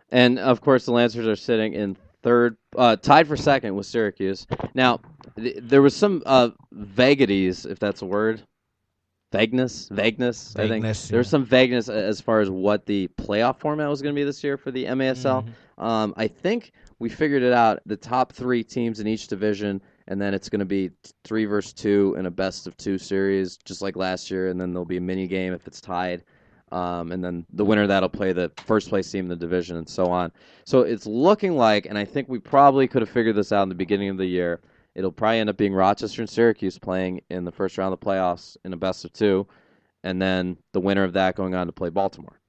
And, of course, the Lancers are sitting in third, tied for second with Syracuse. Now, there was some vagaries, if that's a word. Vagueness, I think. There was some vagueness as far as what the playoff format was going to be this year for the MASL. I think we figured it out, the top 3 teams in each division, and then it's going to be 3 versus 2 in a best-of-2 series, just like last year, and then there'll be a mini-game if it's tied. And then the winner of that will play the first-place team in the division and so on. So it's looking like, and I think we probably could have figured this out in the beginning of the year, it'll probably end up being Rochester and Syracuse playing in the first round of the playoffs in a best-of-2, and then the winner of that going on to play Baltimore.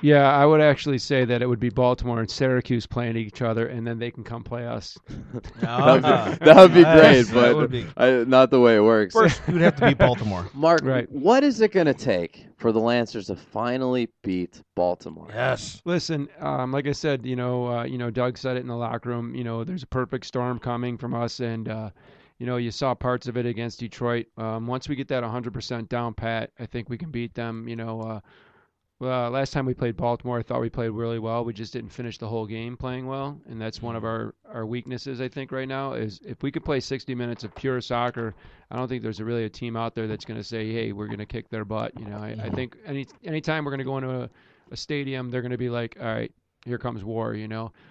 Yeah, I would actually say that it would be Baltimore and Syracuse playing each other, and then they can come play us. That would be great, but not the way it works. First, you would have to beat Baltimore. Mark, right. What is it going to take for the Lancers to finally beat Baltimore? Yes. Listen, like I said, Doug said it in the locker room. There's a perfect storm coming from us, and you saw parts of it against Detroit. Once we get that 100% down pat, I think we can beat them. Last time we played Baltimore, I thought we played really well. We just didn't finish the whole game playing well, and that's one of our weaknesses, I think, right now, is if we could play 60 minutes of pure soccer, I don't think there's really a team out there that's going to say, hey, we're going to kick their butt. I think anytime we're going to go into a stadium, they're going to be like, all right, here comes war,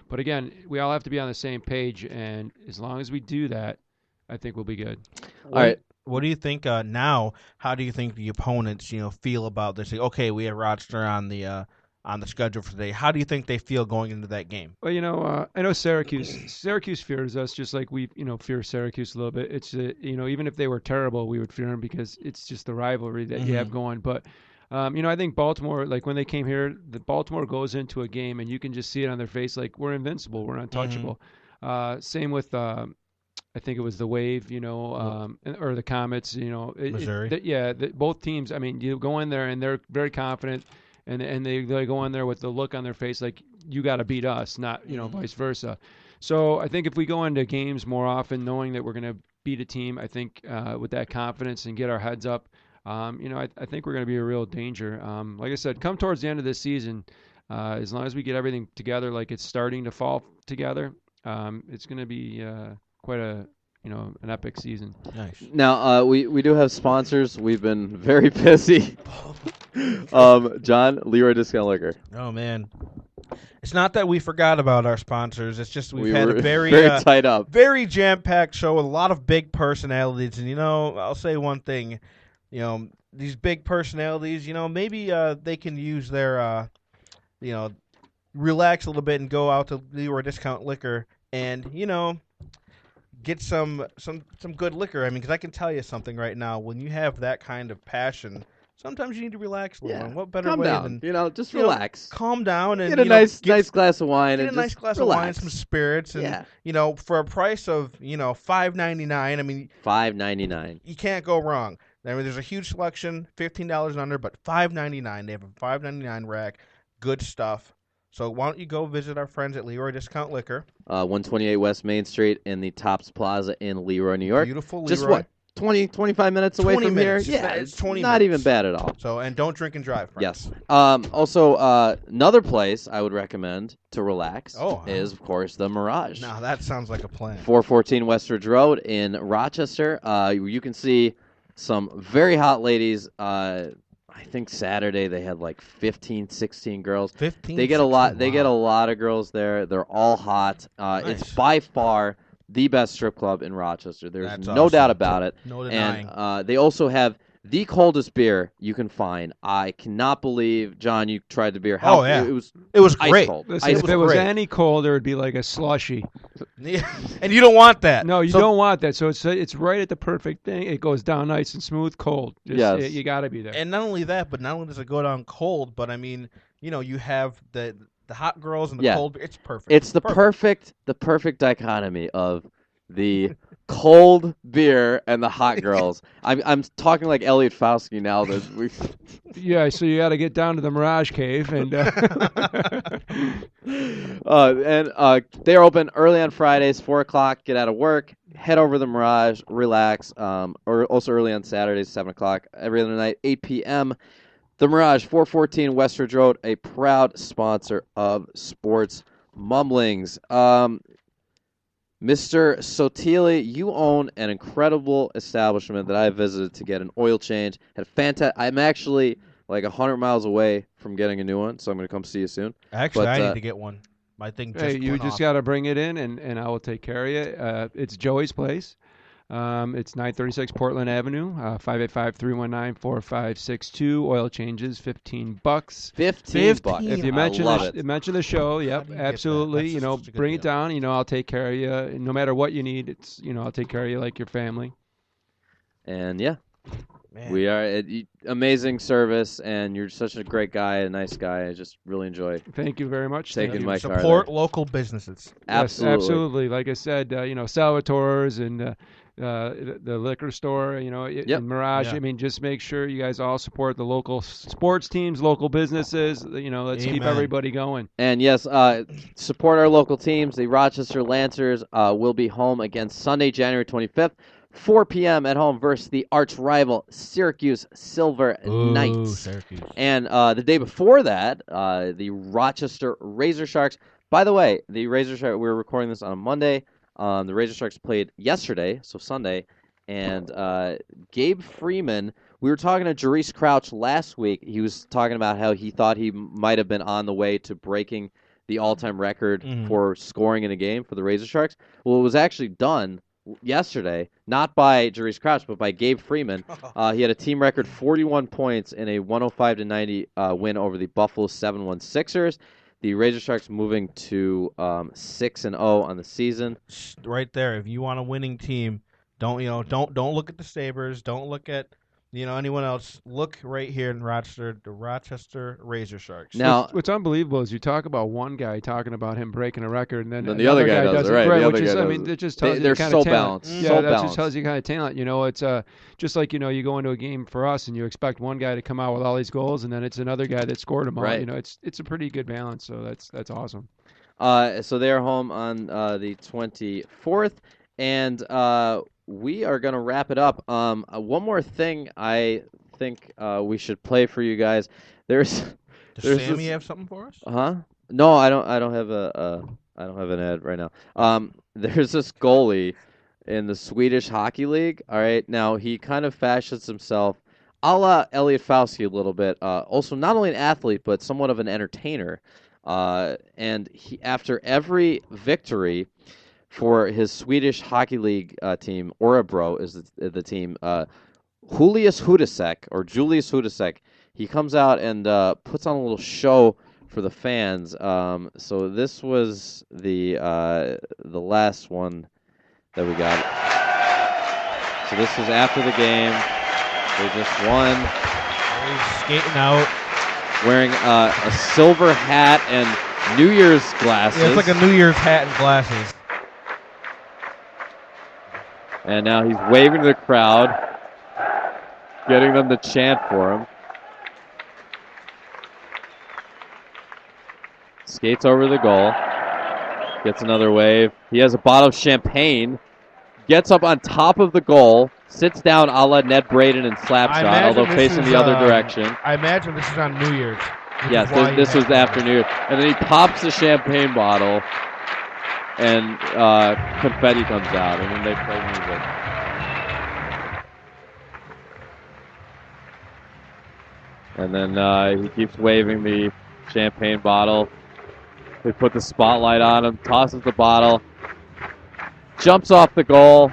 But again, we all have to be on the same page, and as long as we do that, I think we'll be good. All right. What do you think now? How do you think the opponents, feel about this? Okay, we have Rochester on the schedule for today. How do you think they feel going into that game? Well, I know Syracuse. Syracuse fears us just like we, fear Syracuse a little bit. It's even if they were terrible, we would fear them because it's just the rivalry that you have going. But I think Baltimore, like when they came here, the Baltimore goes into a game and you can just see it on their face, like we're invincible, we're untouchable. Same with. I think it was the Wave, or the Comets, Missouri. Both teams. I mean, you go in there and they're very confident, and they go in there with the look on their face like you got to beat us, not vice versa. So I think if we go into games more often, knowing that we're going to beat a team, I think with that confidence and get our heads up, I think we're going to be a real danger. Like I said, come towards the end of this season, as long as we get everything together, like it's starting to fall together, it's going to be. Quite an epic season. Nice. Now we do have sponsors. We've been very busy. John, Leroy Discount Liquor. Oh man, it's not that we forgot about our sponsors. It's just we had a very tight up, very jam-packed show with a lot of big personalities. And I'll say one thing. These big personalities. Maybe they can use their relax a little bit and go out to Leroy Discount Liquor and get some good liquor. I mean, because I can tell you something right now. When you have that kind of passion, sometimes you need to relax a little. And what better calm way down. than just relax, calm down, and get a nice glass of wine, get and a nice glass relax. of wine, some spirits, and for a price of $5.99. I mean, $5.99. You can't go wrong. I mean, there's a huge selection, $15 and under, but $5.99. They have a $5.99 rack, good stuff. So why don't you go visit our friends at Leroy Discount Liquor. 128 West Main Street in the Tops Plaza in Leroy, New York. Beautiful Leroy. Just what, 25 minutes away from here? Yeah, it's 20 not minutes. Even bad at all. So, and don't drink and drive, friends. Yes. Also, another place I would recommend to relax is, of course, the Mirage. Now, that sounds like a plan. 414 Westridge Road in Rochester. You can see some very hot ladies. I think Saturday they had like 15, 16 girls. 15. They get a lot. Wow. They get a lot of girls there. They're all hot. Nice. It's by far the best strip club in Rochester. There's That's no awesome. doubt about it. No denying. And they also have the coldest beer you can find. I cannot believe, John, you tried the beer. Oh yeah, it was ice great. Cold. Listen, if it was any colder, it'd be like a slushy. Yeah. And you don't want that. No, you don't want that. So it's right at the perfect thing. It goes down nice and smooth, cold. Yes. You got to be there. And not only that, but not only does it go down cold, but I mean, you have the hot girls and the cold beer. It's perfect. It's the perfect dichotomy of the cold beer and the hot girls. I'm talking like Eliot Fauske now. Yeah, so you got to get down to the Mirage Cave and they're open early on Fridays, 4:00. Get out of work, head over to the Mirage, relax. Or also early on Saturdays, 7:00. Every other night, 8 p.m. The Mirage, 414 Westridge Road, a proud sponsor of Sports Mumblings. Mr. Sotile, you own an incredible establishment that I visited to get an oil change. I'm actually like 100 miles away from getting a new one, so I'm going to come see you soon. Actually, I need to get one. My thing just you went just off. got to bring it in, and I will take care of you. It's Joey's place. It's 936 Portland Avenue, 585-319-4562. Oil changes, $15. $15. If you mention the show, yep, absolutely. Bring it down. I'll take care of you. No matter what you need, I'll take care of you like your family. And yeah, Man. we are amazing service, and you're such a great guy, a nice guy. I just really enjoy. Thank you very much. Taking my car. Support local businesses. Absolutely, yes, absolutely. Like I said, Salvatore's and. The liquor store, in Mirage. Yeah. I mean, just make sure you guys all support the local sports teams, local businesses. Let's keep everybody going. And yes, support our local teams. The Rochester Lancers will be home against Sunday, January 25th, 4 p.m. at home versus the arch rival Syracuse Silver Knights. Syracuse. And the day before that, the Rochester Razor Sharks. By the way, the Razor Sharks, we were recording this on a Monday. The Razor Sharks played yesterday, so Sunday, and Gabe Freeman, we were talking to Jerice Crouch last week. He was talking about how he thought he might have been on the way to breaking the all-time record for scoring in a game for the Razor Sharks. Well, it was actually done yesterday, not by Jerice Crouch, but by Gabe Freeman. He had a team record 41 points in a 105-90 win over the Buffalo 7-1 Sixers. The Razor Sharks moving to 6-0 on the season. Right there. If you want a winning team, don't look at the Sabres. Don't look at anyone else. Look right here in Rochester, the Rochester Razor Sharks. Now, what's unbelievable is you talk about one guy talking about him breaking a record, and then the other guy does it, right? The other guy does it just tells you they're the kind so of talent. balanced. Yeah, so that balanced. just tells you kind of talent. It's you go into a game for us, and you expect one guy to come out with all these goals, and then it's another guy that scored them all. Right. It's a pretty good balance. So that's awesome. So they're home on the 24th, and we are going to wrap it up. One more thing I think we should play for you guys. Does Sammy have something for us? No, I don't have I don't have an ad right now. There's this goalie in the Swedish Hockey League. All right, now he kind of fashions himself a la Eliot Fauske a little bit. Also, not only an athlete but somewhat of an entertainer. And he, after every victory for his Swedish Hockey League team, Orebro is the team. Julius Hudasek, he comes out and puts on a little show for the fans. So this was the last one that we got. So this was after the game. They just won. He's skating out. Wearing a silver hat and New Year's glasses. Yeah, it's like a New Year's hat and glasses. And now he's waving to the crowd, getting them to chant for him. Skates over the goal. Gets another wave. He has a bottle of champagne. Gets up on top of the goal. Sits down a la Ned Braden and Slapshot, although facing the other direction. I imagine this is on New Year's. Yes, this was after New Year's. And then he pops the champagne bottle, and confetti comes out, and then they play music. And then he keeps waving the champagne bottle. They put the spotlight on him, tosses the bottle, jumps off the goal,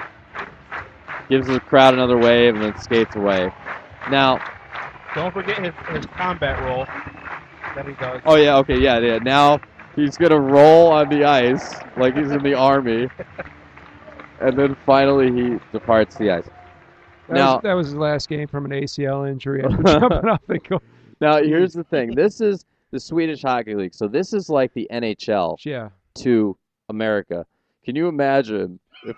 gives the crowd another wave, and then skates away. Now, don't forget his combat roll that he does. Oh, yeah, okay, yeah. Now he's going to roll on the ice like he's in the Army, and then finally he departs the ice. That was his last game from an ACL injury after jumping off the goal. Now, here's the thing. This is the Swedish Hockey League, so this is like the NHL to America. Can you imagine if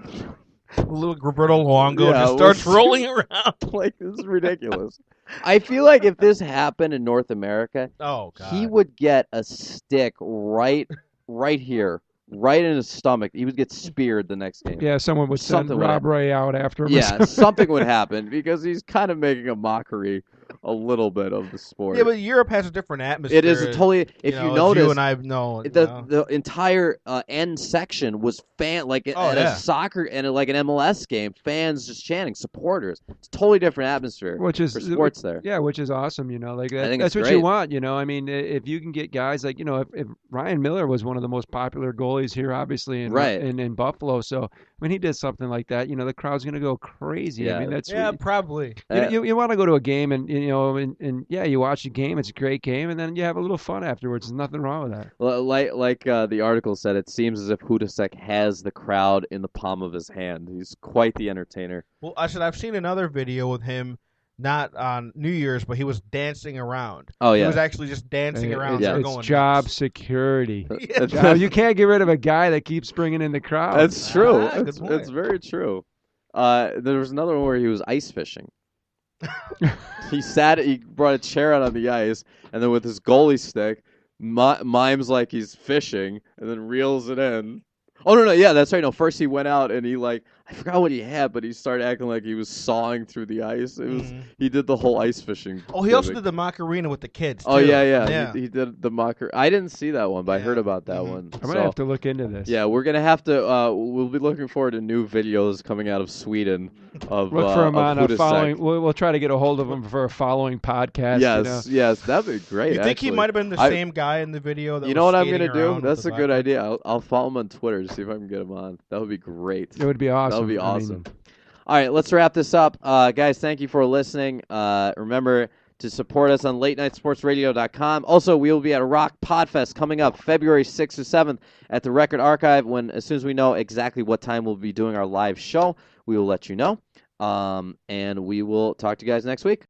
little Roberto Luongo just starts rolling around? Like, this is ridiculous. I feel like if this happened in North America, oh, God, he would get a stick right here, right in his stomach. He would get speared the next game. Yeah, someone would send Rob Ray out after him. Yeah, something would happen because he's kind of making a mockery a little bit of the sport. Yeah, but Europe has a different atmosphere. It is a totally. If you notice, you and I know the entire end section was a soccer and like an MLS game, fans just chanting, supporters. It's a totally different atmosphere. For sports there. Yeah, which is awesome. Like I think that's what great. you want. I mean, if you can get guys like if Ryan Miller was one of the most popular goalies here, obviously in Buffalo, so when he did something like that, the crowd's gonna go crazy. Yeah. I mean, that's probably. You want to go to a game and you watch a game. It's a great game, and then you have a little fun afterwards. There's nothing wrong with that. Well, like the article said, it seems as if Hudacek has the crowd in the palm of his hand. He's quite the entertainer. Well, I've seen another video with him, not on New Year's, but he was dancing around. Oh yeah, he was actually just dancing around. Yeah. It's job security. You can't get rid of a guy that keeps bringing in the crowd. That's true. It's very true. There was another one where he was ice fishing. He brought a chair out on the ice, and then with his goalie stick, mimes like he's fishing, and then reels it in. Oh, no, yeah, that's right. No, first he went out, and I forgot what he had, but he started acting like he was sawing through the ice. He did the whole ice fishing. Oh, he also did the Macarena with the kids, too. Oh, yeah. He did the Macarena. I didn't see that one, but I heard about that one. I'm going to have to look into this. Yeah, we're going to have to, we'll be looking forward to new videos coming out of Sweden of Look for him on Hudacek. a following, we'll try to get a hold of him for a following podcast. Yes, that'd be great. You think he might have been the same guy in the video? You know what I'm going to do? That's a good idea. I'll follow him on Twitter to see if I can get him on. That would be great. It would be awesome. That would be awesome. All right, let's wrap this up. Guys, thank you for listening. Remember to support us on latenightsportsradio.com. Also, we will be at a Rock Podfest coming up February 6th or 7th at the Record Archive. As soon as we know exactly what time we'll be doing our live show, we will let you know. And we will talk to you guys next week.